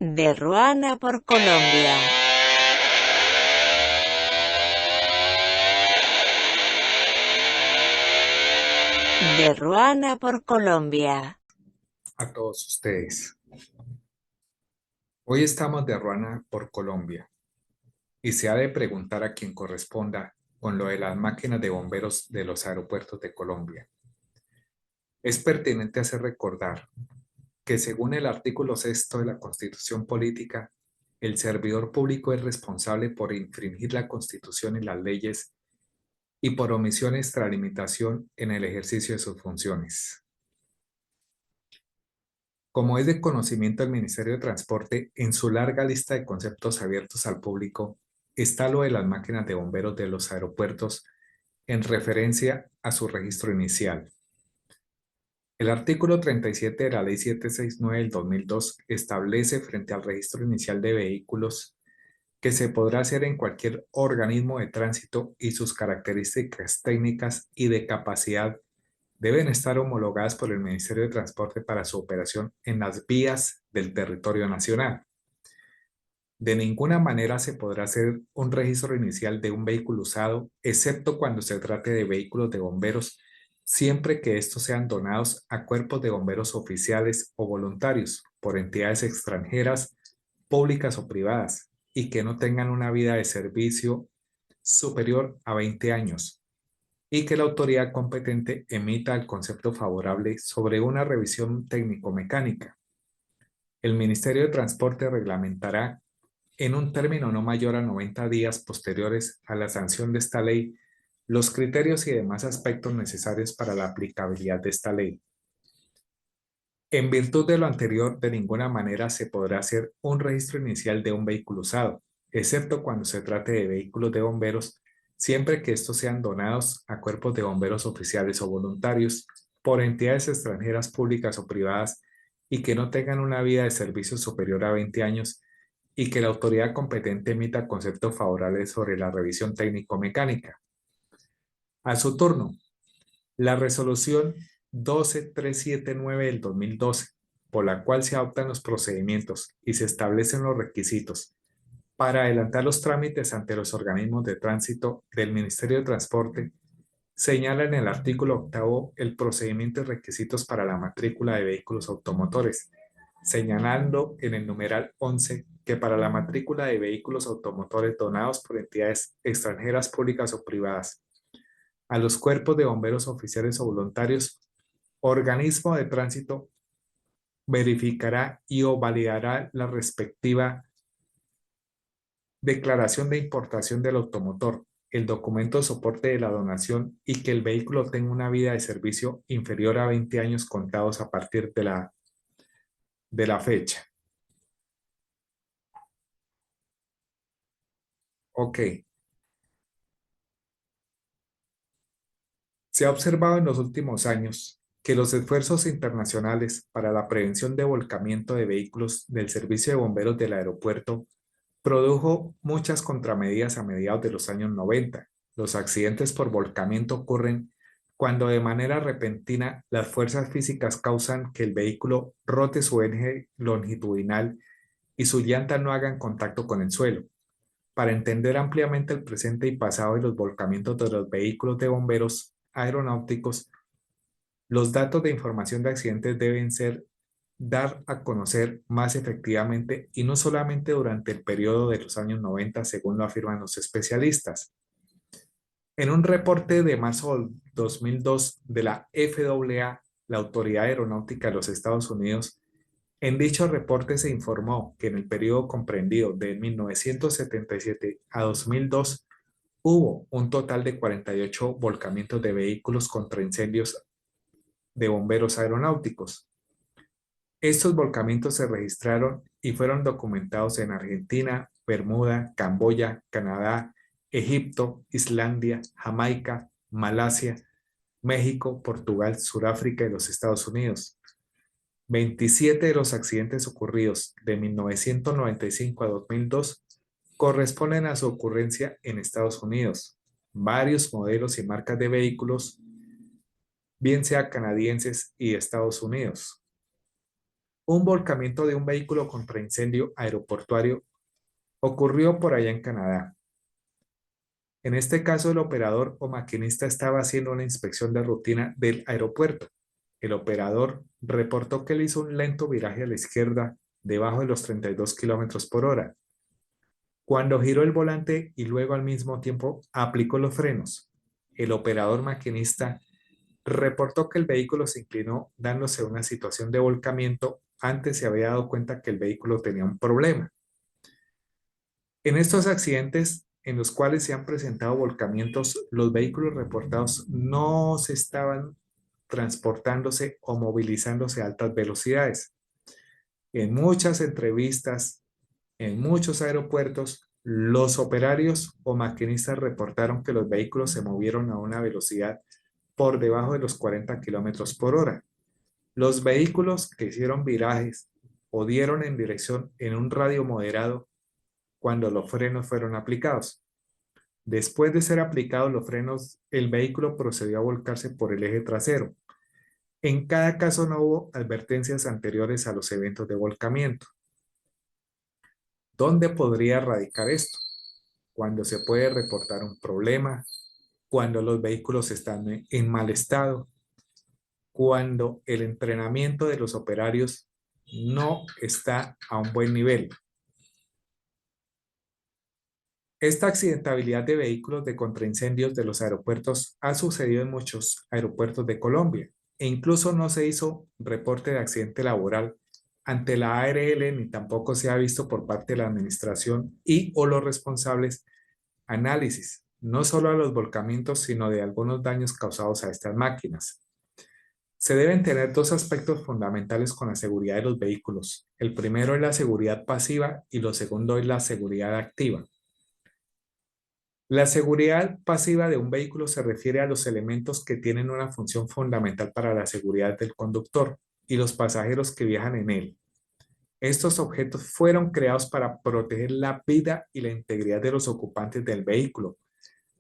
De Ruana por Colombia. De Ruana por Colombia. A todos ustedes. Hoy estamos de Ruana por Colombia y se ha de preguntar a quien corresponda con lo de las máquinas de bomberos de los aeropuertos de Colombia. Es pertinente hacer recordar que según el artículo sexto de la Constitución Política, el servidor público es responsable por infringir la Constitución y las leyes y por omisión extralimitación en el ejercicio de sus funciones. Como es de conocimiento del Ministerio de Transporte, en su larga lista de conceptos abiertos al público está lo de las máquinas de bomberos de los aeropuertos en referencia a su registro inicial. El artículo 37 de la Ley 769 del 2002 establece frente al registro inicial de vehículos que se podrá hacer en cualquier organismo de tránsito y sus características técnicas y de capacidad deben estar homologadas por el Ministerio de Transporte para su operación en las vías del territorio nacional. De ninguna manera se podrá hacer un registro inicial de un vehículo usado, excepto cuando se trate de vehículos de bomberos, siempre que estos sean donados a cuerpos de bomberos oficiales o voluntarios por entidades extranjeras, públicas o privadas, y que no tengan una vida de servicio superior a 20 años y que la autoridad competente emita el concepto favorable sobre una revisión técnico-mecánica. El Ministerio de Transporte reglamentará en un término no mayor a 90 días posteriores a la sanción de esta ley los criterios y demás aspectos necesarios para la aplicabilidad de esta ley. En virtud de lo anterior, de ninguna manera se podrá hacer un registro inicial de un vehículo usado, excepto cuando se trate de vehículos de bomberos, siempre que estos sean donados a cuerpos de bomberos oficiales o voluntarios por entidades extranjeras públicas o privadas y que no tengan una vida de servicio superior a 20 años y que la autoridad competente emita conceptos favorables sobre la revisión técnico-mecánica. A su turno, la resolución 12379 del 2012, por la cual se adoptan los procedimientos y se establecen los requisitos para adelantar los trámites ante los organismos de tránsito del Ministerio de Transporte, señala en el artículo octavo el procedimiento y requisitos para la matrícula de vehículos automotores, señalando en el numeral 11 que para la matrícula de vehículos automotores donados por entidades extranjeras públicas o privadas a los cuerpos de bomberos oficiales o voluntarios, organismo de tránsito verificará y o validará la respectiva declaración de importación del automotor, el documento de soporte de la donación y que el vehículo tenga una vida de servicio inferior a 20 años contados a partir de la fecha. Ok. Se ha observado en los últimos años que los esfuerzos internacionales para la prevención de volcamiento de vehículos del Servicio de Bomberos del aeropuerto produjo muchas contramedidas a mediados de los años 90. Los accidentes por volcamiento ocurren cuando de manera repentina las fuerzas físicas causan que el vehículo rote su eje longitudinal y sus llantas no hagan contacto con el suelo. Para entender ampliamente el presente y pasado de los volcamientos de los vehículos de bomberos aeronáuticos, los datos de información de accidentes deben ser dar a conocer más efectivamente y no solamente durante el periodo de los años 90, según lo afirman los especialistas. En un reporte de marzo del 2002 de la FAA, la Autoridad Aeronáutica de los Estados Unidos, en dicho reporte se informó que en el periodo comprendido de 1977 a 2002 hubo un total de 48 volcamientos de vehículos contra incendios de bomberos aeronáuticos. Estos volcamientos se registraron y fueron documentados en Argentina, Bermuda, Camboya, Canadá, Egipto, Islandia, Jamaica, Malasia, México, Portugal, Sudáfrica y los Estados Unidos. 27 de los accidentes ocurridos de 1995 a 2002 corresponden a su ocurrencia en Estados Unidos. Varios modelos y marcas de vehículos, bien sea canadienses y Estados Unidos. Un volcamiento de un vehículo contra incendio aeroportuario ocurrió por allá en Canadá. En este caso, el operador o maquinista estaba haciendo una inspección de rutina del aeropuerto. El operador reportó que él hizo un lento viraje a la izquierda debajo de los 32 kilómetros por hora. Cuando giró el volante y luego al mismo tiempo aplicó los frenos, el operador maquinista reportó que el vehículo se inclinó dándose una situación de volcamiento. Antes se había dado cuenta que el vehículo tenía un problema. En estos accidentes en los cuales se han presentado volcamientos, los vehículos reportados no se estaban transportándose o movilizándose a altas velocidades. En muchas entrevistas, en muchos aeropuertos, los operarios o maquinistas reportaron que los vehículos se movieron a una velocidad por debajo de los 40 kilómetros por hora. Los vehículos que hicieron virajes o dieron en dirección en un radio moderado cuando los frenos fueron aplicados. Después de ser aplicados los frenos, el vehículo procedió a volcarse por el eje trasero. En cada caso no hubo advertencias anteriores a los eventos de volcamiento. ¿Dónde podría radicar esto? Cuando se puede reportar un problema, cuando los vehículos están en mal estado, cuando el entrenamiento de los operarios no está a un buen nivel. Esta accidentabilidad de vehículos de contraincendios de los aeropuertos ha sucedido en muchos aeropuertos de Colombia e incluso no se hizo reporte de accidente laboral ante la ARL ni tampoco se ha visto por parte de la administración y o los responsables análisis, no solo a los volcamientos, sino de algunos daños causados a estas máquinas. Se deben tener dos aspectos fundamentales con la seguridad de los vehículos. El primero es la seguridad pasiva y lo segundo es la seguridad activa. La seguridad pasiva de un vehículo se refiere a los elementos que tienen una función fundamental para la seguridad del conductor y los pasajeros que viajan en él. Estos objetos fueron creados para proteger la vida y la integridad de los ocupantes del vehículo,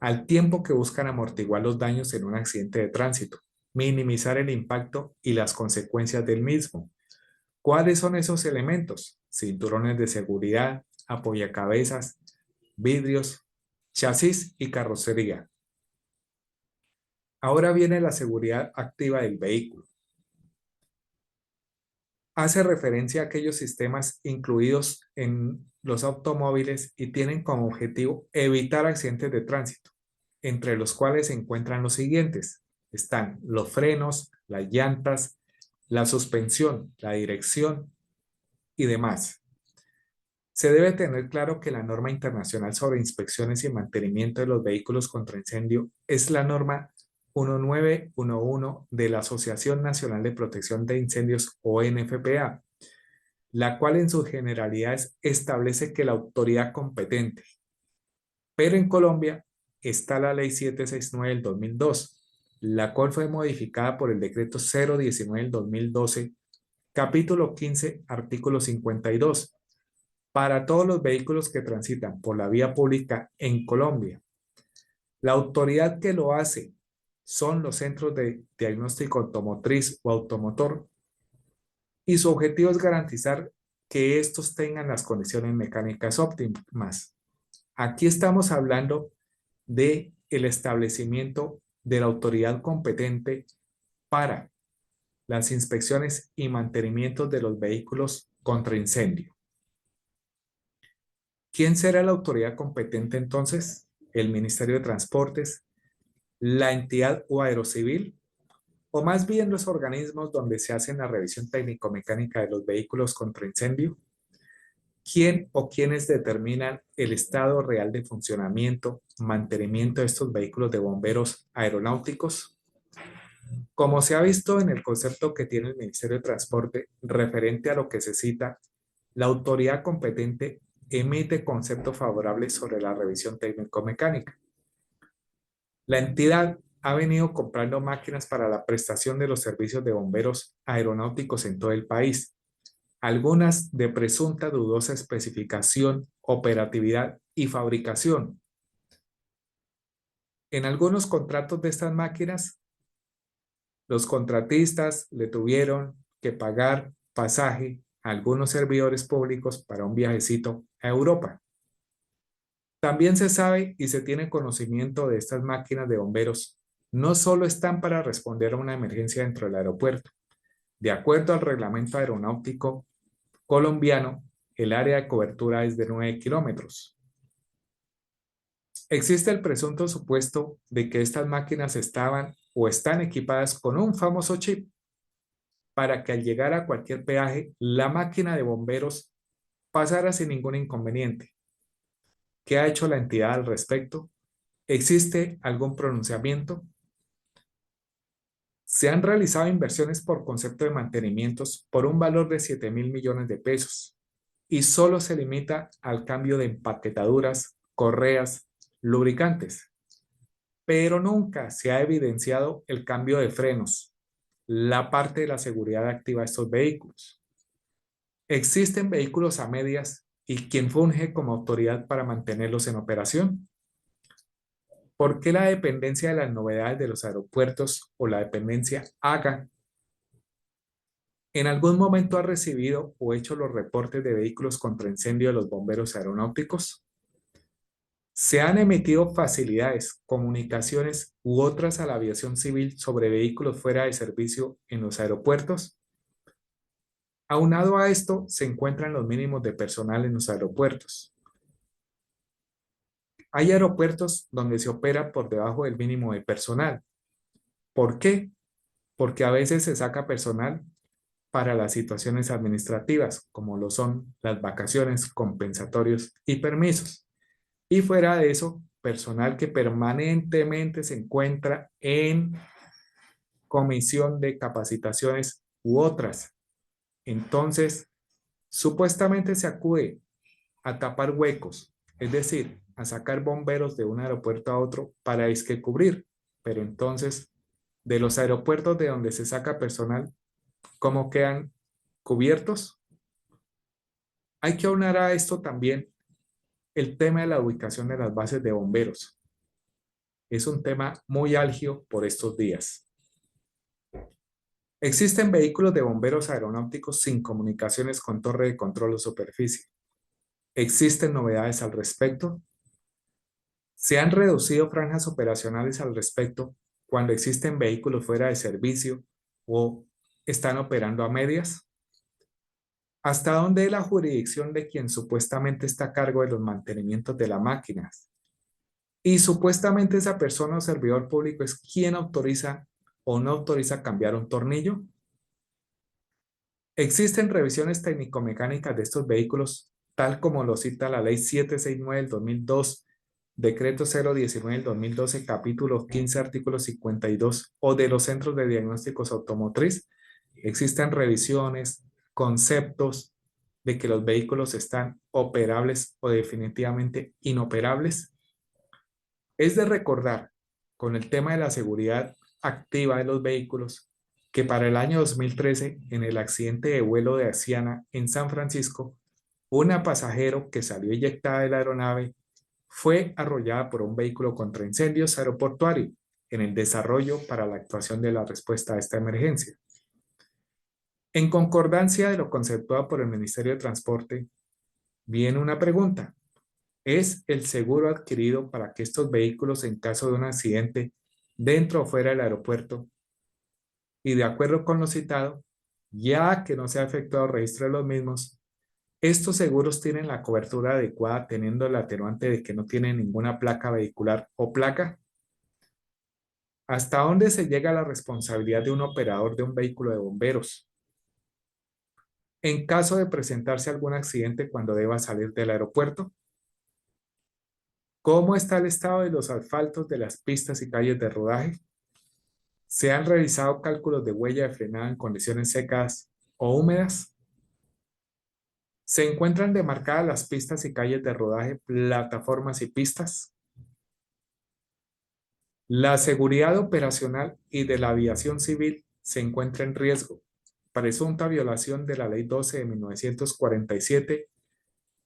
al tiempo que buscan amortiguar los daños en un accidente de tránsito, minimizar el impacto y las consecuencias del mismo. ¿Cuáles son esos elementos? Cinturones de seguridad, apoyacabezas, vidrios, chasis y carrocería. Ahora viene la seguridad activa del vehículo. Hace referencia a aquellos sistemas incluidos en los automóviles y tienen como objetivo evitar accidentes de tránsito, entre los cuales se encuentran los siguientes. Están los frenos, las llantas, la suspensión, la dirección y demás. Se debe tener claro que la norma internacional sobre inspecciones y mantenimiento de los vehículos contra incendio es la norma 1911 de la Asociación Nacional de Protección de Incendios ONFPA, la cual en sus generalidades establece que la autoridad competente, pero en Colombia está la Ley 769 del 2002, la cual fue modificada por el Decreto 019 del 2012, capítulo 15, artículo 52 para todos los vehículos que transitan por la vía pública en Colombia. La autoridad que lo hace son los centros de diagnóstico automotriz o automotor y su objetivo es garantizar que estos tengan las condiciones mecánicas óptimas. Aquí estamos hablando de el establecimiento de la autoridad competente para las inspecciones y mantenimiento de los vehículos contra incendio. ¿Quién será la autoridad competente entonces? ¿El Ministerio de Transportes, la entidad o aerocivil? ¿O más bien los organismos donde se hace la revisión técnico-mecánica de los vehículos contra incendio? ¿Quién o quiénes determinan el estado real de funcionamiento, mantenimiento de estos vehículos de bomberos aeronáuticos? Como se ha visto en el concepto que tiene el Ministerio de Transporte referente a lo que se cita, la autoridad competente emite conceptos favorables sobre la revisión técnico-mecánica. La entidad ha venido comprando máquinas para la prestación de los servicios de bomberos aeronáuticos en todo el país, algunas de presunta dudosa especificación, operatividad y fabricación. En algunos contratos de estas máquinas, los contratistas le tuvieron que pagar pasaje a algunos servidores públicos para un viajecito a Europa. También se sabe y se tiene conocimiento de estas máquinas de bomberos. No solo están para responder a una emergencia dentro del aeropuerto. De acuerdo al reglamento aeronáutico colombiano, el área de cobertura es de 9 kilómetros. Existe el presunto supuesto de que estas máquinas estaban o están equipadas con un famoso chip para que al llegar a cualquier peaje, la máquina de bomberos pasara sin ningún inconveniente. ¿Qué ha hecho la entidad al respecto? ¿Existe algún pronunciamiento? Se han realizado inversiones por concepto de mantenimientos por un valor de 7.000 millones de pesos y solo se limita al cambio de empaquetaduras, correas, lubricantes, pero nunca se ha evidenciado el cambio de frenos, la parte de la seguridad activa de estos vehículos. Existen vehículos a medias y quién funge como autoridad para mantenerlos en operación. ¿Por qué la dependencia de las novedades de los aeropuertos o la dependencia AGA en algún momento ha recibido o hecho los reportes de vehículos contra incendio de los bomberos aeronáuticos? ¿Se han emitido facilidades, comunicaciones u otras a la aviación civil sobre vehículos fuera de servicio en los aeropuertos? Aunado a esto, se encuentran los mínimos de personal en los aeropuertos. Hay aeropuertos donde se opera por debajo del mínimo de personal. ¿Por qué? Porque a veces se saca personal para las situaciones administrativas, como lo son las vacaciones, compensatorios y permisos. Y fuera de eso, personal que permanentemente se encuentra en comisión de capacitaciones u otras. Entonces, supuestamente se acude a tapar huecos, es decir, a sacar bomberos de un aeropuerto a otro para disque cubrir. Pero entonces, de los aeropuertos de donde se saca personal, ¿cómo quedan cubiertos? Hay que aunar a esto también el tema de la ubicación de las bases de bomberos. Es un tema muy álgido por estos días. Existen vehículos de bomberos aeronáuticos sin comunicaciones con torre de control o superficie. ¿Existen novedades al respecto? ¿Se han reducido franjas operacionales al respecto cuando existen vehículos fuera de servicio o están operando a medias? ¿Hasta dónde es la jurisdicción de quien supuestamente está a cargo de los mantenimientos de las máquinas? Y supuestamente esa persona o servidor público es quien autoriza o no autoriza cambiar un tornillo. Existen revisiones técnico-mecánicas de estos vehículos, tal como lo cita la Ley 769 del 2002, Decreto 019 del 2012, capítulo 15, artículo 52, o de los centros de diagnósticos automotriz. Existen revisiones, conceptos de que los vehículos están operables o definitivamente inoperables. Es de recordar, con el tema de la seguridad activa de los vehículos, que para el año 2013, en el accidente de vuelo de Asiana en San Francisco, una pasajero que salió eyectada de la aeronave fue arrollada por un vehículo contra incendios aeroportuario en el desarrollo para la actuación de la respuesta a esta emergencia. En concordancia de lo conceptuado por el Ministerio de Transporte, viene una pregunta. ¿Es el seguro adquirido para que estos vehículos, en caso de un accidente dentro o fuera del aeropuerto, y de acuerdo con lo citado, ya que no se ha efectuado registro de los mismos, estos seguros tienen la cobertura adecuada teniendo el atenuante de que no tienen ninguna placa vehicular o placa? ¿Hasta dónde se llega a la responsabilidad de un operador de un vehículo de bomberos en caso de presentarse algún accidente cuando deba salir del aeropuerto? ¿Cómo está el estado de los asfaltos de las pistas y calles de rodaje? ¿Se han realizado cálculos de huella de frenada en condiciones secas o húmedas? ¿Se encuentran demarcadas las pistas y calles de rodaje, plataformas y pistas? La seguridad operacional y de la aviación civil se encuentra en riesgo. Presunta violación de la Ley 12 de 1947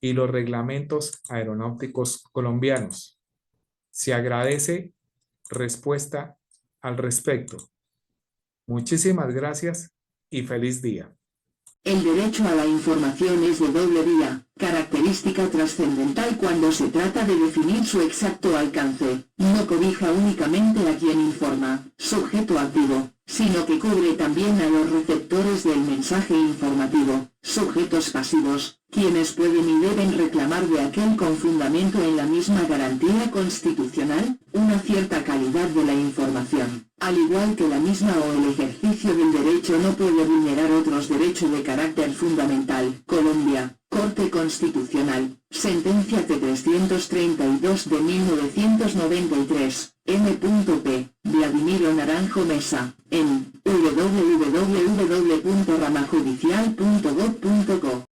y los reglamentos aeronáuticos colombianos. Se agradece respuesta al respecto. Muchísimas gracias y feliz día. El derecho a la información es de doble vía, característica trascendental cuando se trata de definir su exacto alcance. No cobija únicamente a quien informa, sujeto activo, sino que cubre también a los receptores del mensaje informativo, sujetos pasivos, quienes pueden y deben reclamar de aquel con fundamento en la misma garantía constitucional, una cierta calidad de la información, al igual que la misma o el ejercicio del derecho no puede vulnerar otros derechos de carácter fundamental. Colombia, Corte Constitucional, Sentencia T-332 de 1993, M.P. Vladimiro Naranjo Mesa, en www.ramajudicial.gov.co.